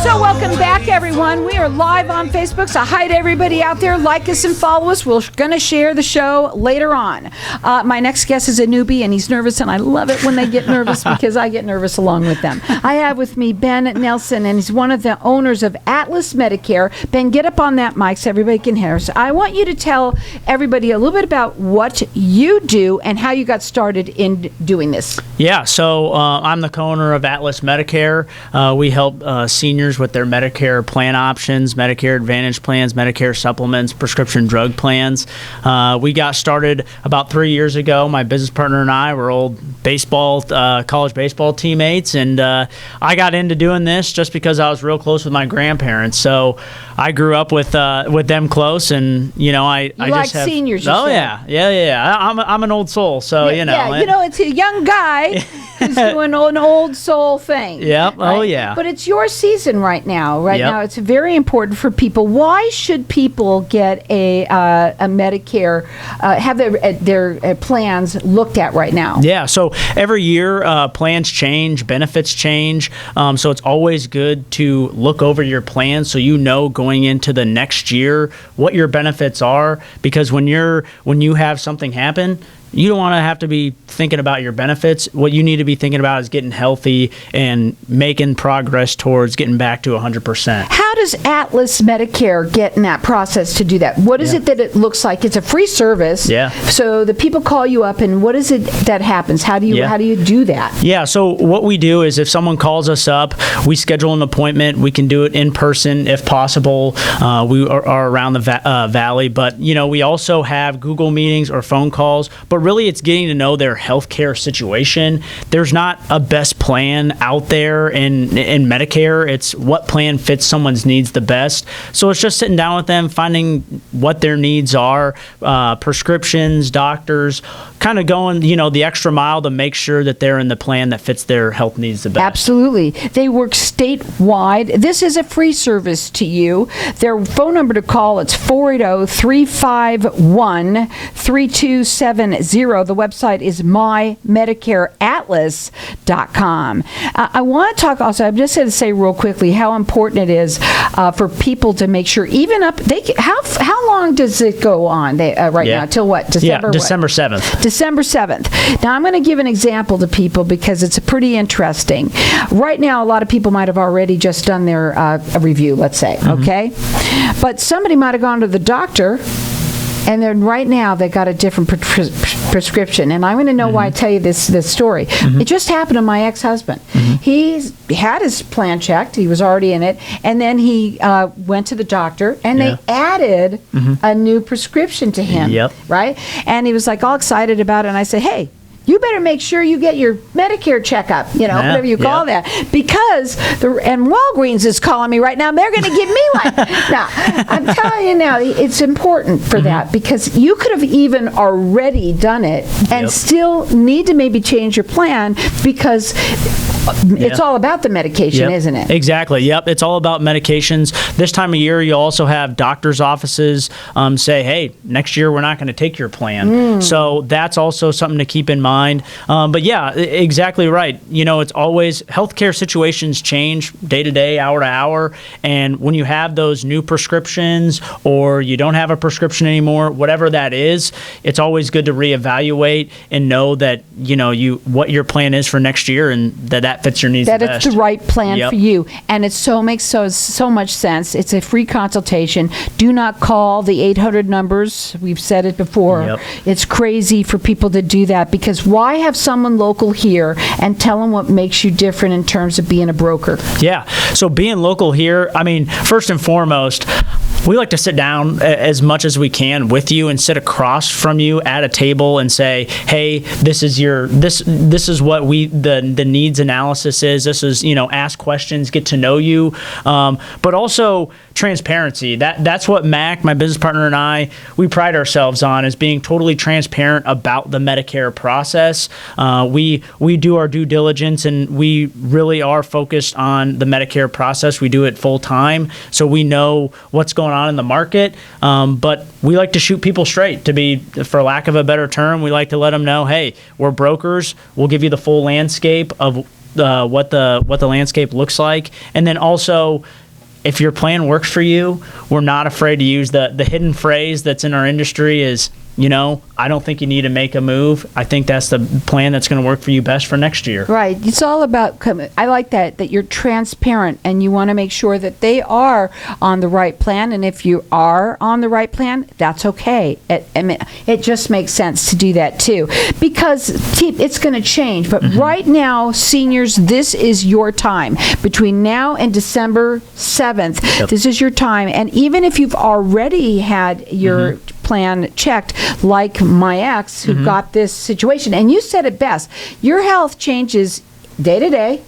So welcome back, everyone. We are live on Facebook, so hi to everybody out there. Like us and follow us. We're going to share the show later on. My next guest is a newbie, and he's nervous, and I love it when they get nervous because I get nervous along with them. I have with me Ben Nelson, and he's one of the owners of Atlas Medicare. Ben, get up on that mic so everybody can hear us. I want you to tell everybody a little bit about what you do and how you got started in doing this. Yeah, so I'm the co-owner of Atlas Medicare. We help seniors with their Medicare plan options, Medicare Advantage plans, Medicare supplements, prescription drug plans. We got started about 3 years ago. My business partner and I were old college baseball teammates, and I got into doing this just because I was real close with my grandparents. So I grew up with them close, and I like just have seniors. Oh yeah. I'm an old soul, so it's a young guy who's doing an old soul thing. Yep. Right? Oh yeah. But it's your season right now. Right Yep. now, it's very important for people. Why should people get a Medicare, have their plans looked at right now? Yeah. So every year, plans change, benefits change. So it's always good to look over your plan so going into the next year what your benefits are, because when you have something happen, you don't want to have to be thinking about your benefits. What you need to be thinking about is getting healthy and making progress towards getting back to 100%. How does Atlas Medicare get in that process to do that? What is it that it looks like? It's a free service. Yeah. So the people call you up, and what is it that happens? How do you do that? Yeah. So what we do is if someone calls us up, we schedule an appointment. We can do it in person if possible. We are around the valley, but we also have Google meetings or phone calls. But really, it's getting to know their healthcare situation. There's not a best plan out there in Medicare. It's what plan fits someone's needs the best. So it's just sitting down with them, finding what their needs are, prescriptions, doctors, kind of going, the extra mile to make sure that they're in the plan that fits their health needs the best. Absolutely. They work statewide. This is a free service to you. Their phone number to call, it's 480-351-3270. The website is mymedicareatlas.com. I want to talk also, I'm just going to say real quickly how important it is for people to make sure, even up, how long does it go on now? Till what? December 7th. December 7th. Now, I'm going to give an example to people because it's pretty interesting. Right now, a lot of people might have already just done their review, let's say, okay? But somebody might have gone to the doctor, and then right now they got a different prescription. And I'm going to know why I tell you this story. It just happened to my ex-husband. He had his plan checked. He was already in it. And then he went to the doctor, and they added a new prescription to him. Yep. Right? And he was like all excited about it. And I said, hey, you better make sure you get your Medicare checkup, whatever you call that, because and Walgreens is calling me right now. And they're going to give me one. Now, I'm telling you now, it's important for that, because you could have even already done it and still need to maybe change your plan, because it's all about the medication, isn't it? Exactly. Yep. It's all about medications. This time of year, you'll also have doctors' offices say, hey, next year we're not going to take your plan. So that's also something to keep in mind. But yeah, exactly right. It's always healthcare situations change day to day, hour to hour. And when you have those new prescriptions, or you don't have a prescription anymore, whatever that is, it's always good to reevaluate and know that, what your plan is for next year, and that fits your needs the best. That it's the right plan for you. And it makes so much sense. It's a free consultation. Do not call the 800 numbers. We've said it before. It's crazy for people to do that, because why have someone local here and tell them what makes you different in terms of being a broker? Yeah. So being local here, first and foremost, we like to sit down as much as we can with you and sit across from you at a table and say, hey, this is what the needs analysis is. This is, ask questions, get to know you. But also transparency. That's what Mac, my business partner, and I, we pride ourselves on, is being totally transparent about the Medicare process. We do our due diligence, and we really are focused on the Medicare process. We do it full time, so we know what's going on in the market. But we like to shoot people straight. For lack of a better term, we like to let them know, hey, we're brokers. We'll give you the full landscape of what the landscape looks like, and then also, if your plan works for you, we're not afraid to use the hidden phrase that's in our industry is, I don't think you need to make a move. I think that's the plan that's going to work for you best for next year. Right. It's all about, I like that you're transparent and you want to make sure that they are on the right plan. And if you are on the right plan, that's okay. It just makes sense to do that too, because it's going to change. But right now, seniors, this is your time. Between now and December 7th, this is your time. And even if you've already had your plan checked, like my ex who got this situation, and you said it best, your health changes day to day,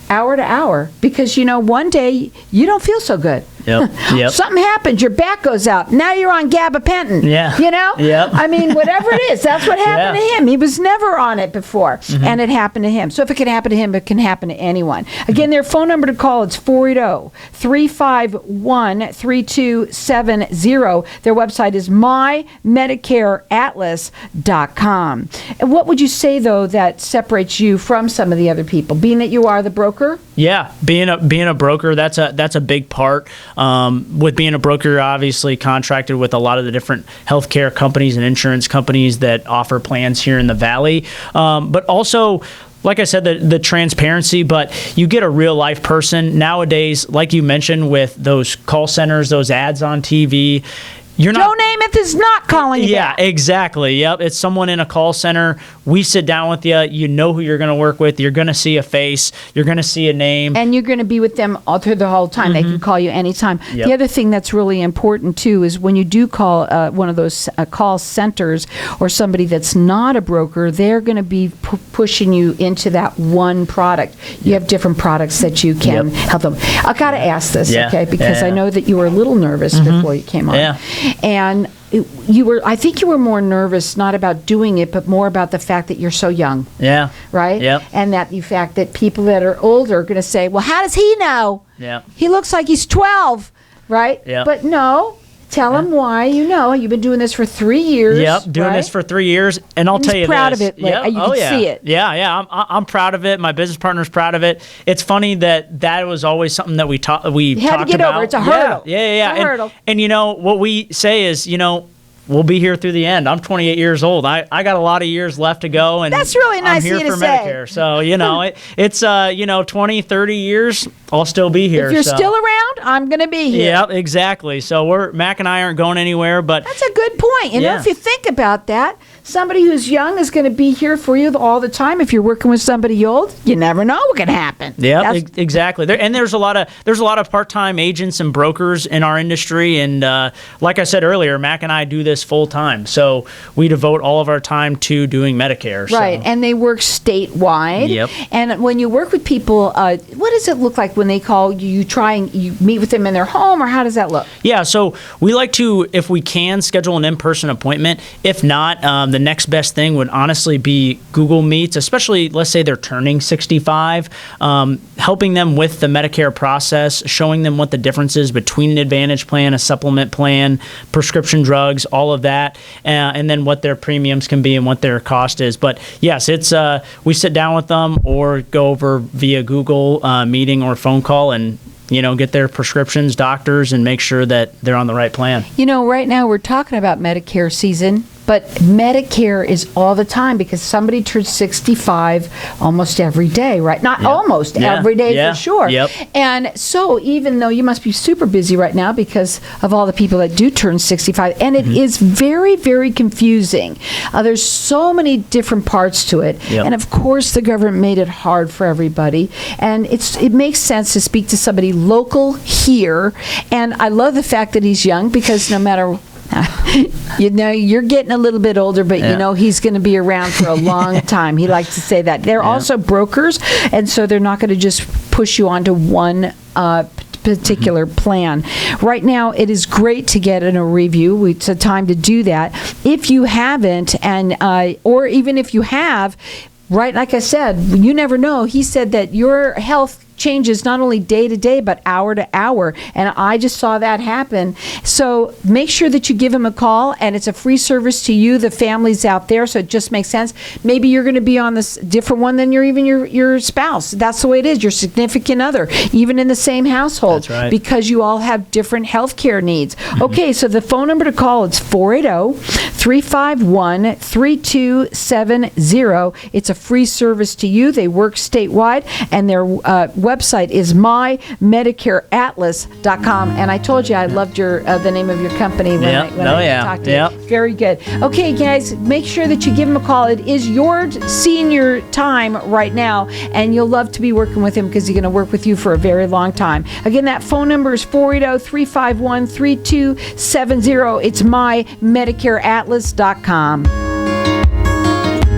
hour to hour, because one day you don't feel so good. Yep. Something happens, your back goes out, now you're on gabapentin. Yep. I mean, whatever it is, that's what happened to him. He was never on it before, and it happened to him. So if it can happen to him, it can happen to anyone. Again, their phone number to call, it's 480-351-3270. Their website is mymedicareatlas.com. And what would you say, though, that separates you from some of the other people, being that you are the broker? Yeah, being a broker, that's a big part. With being a broker, you're obviously contracted with a lot of the different healthcare companies and insurance companies that offer plans here in the Valley. But also, like I said, the transparency, but you get a real life person nowadays, like you mentioned, with those call centers, those ads on TV. Joe Namath is not calling you back. Exactly. Yep. It's someone in a call center. We sit down with you. You know who you're going to work with. You're going to see a face. You're going to see a name. And you're going to be with them all through the whole time. They can call you anytime. Yep. The other thing that's really important, too, is when you do call one of those call centers or somebody that's not a broker, they're going to be pushing you into that one product. You have different products that you can help them. I got to ask this, okay, because I know that you were a little nervous before you came on. Yeah. And I think you were more nervous not about doing it, but more about the fact that you're so young. Yeah. Right? Yep. And that the fact that people that are older are going to say, well, how does he know? Yeah. He looks like he's 12, right? Yeah. But no, tell him why you've been doing this for 3 years. Yep, doing this for 3 years, and I'll tell you proud this. of it. Like, you can see it. Yeah, I'm proud of it. My business partner's proud of it. It's funny that was always something that we talked about. You had to get over. It's a hurdle. Yeah. It's a hurdle. And what we say is, we'll be here through the end. I'm 28 years old. I got a lot of years left to go, and that's really nice I'm here of you for to say. Medicare. So, it's 20, 30 years, I'll still be here. If you're still around, I'm going to be here. Yeah, exactly. So Mac and I aren't going anywhere, but that's a good point. If you think about that, somebody who's young is going to be here for you all the time. If you're working with somebody old, you never know what can happen. Yeah, exactly. There's a lot of part-time agents and brokers in our industry, and like I said earlier, Mac and I do this full time. So we devote all of our time to doing Medicare. Right, and they work statewide. Yep. And when you work with people, what does it look like when they call you? You try and you meet with them in their home, or how does that look? Yeah, so we like to, if we can, schedule an in-person appointment. If not, the next best thing would honestly be Google Meets, especially, let's say they're turning 65, helping them with the Medicare process, showing them what the difference is between an Advantage plan, a supplement plan, prescription drugs, all of that, and then what their premiums can be and what their cost is. But yes, it's we sit down with them or go over via Google meeting or phone call and get their prescriptions, doctors, and make sure that they're on the right plan. Right now we're talking about Medicare season, but Medicare is all the time because somebody turns 65 almost every day, right? Not almost every day for sure. Yep. And so even though you must be super busy right now because of all the people that do turn 65, and it is very, very confusing. There's so many different parts to it. Yep. And of course the government made it hard for everybody. And it makes sense to speak to somebody local here. And I love the fact that he's young because no matter you're getting a little bit older, but he's going to be around for a long time. He likes to say that. They're also brokers, and so they're not going to just push you onto one particular plan. Right now, it is great to get in a review. It's a time to do that. If you haven't, and or even if you have, right, like I said, you never know. He said that your health changes not only day to day, but hour to hour. And I just saw that happen. So make sure that you give him a call, and it's a free service to you, the families out there. So it just makes sense. Maybe you're going to be on this different one than your spouse. That's the way it is. Your significant other, even in the same household. That's right. Because you all have different health care needs. Okay, so the phone number to call is 480-351-3270. It's a free service to you. They work statewide, and their website is mymedicareatlas.com. And I told you I loved the name of your company when I talked to you. Very good. Okay, guys, make sure that you give him a call. It is your senior time right now, and you'll love to be working with him because he's going to work with you for a very long time. Again, that phone number is 480-351-3270. It's mymedicareatlas.com.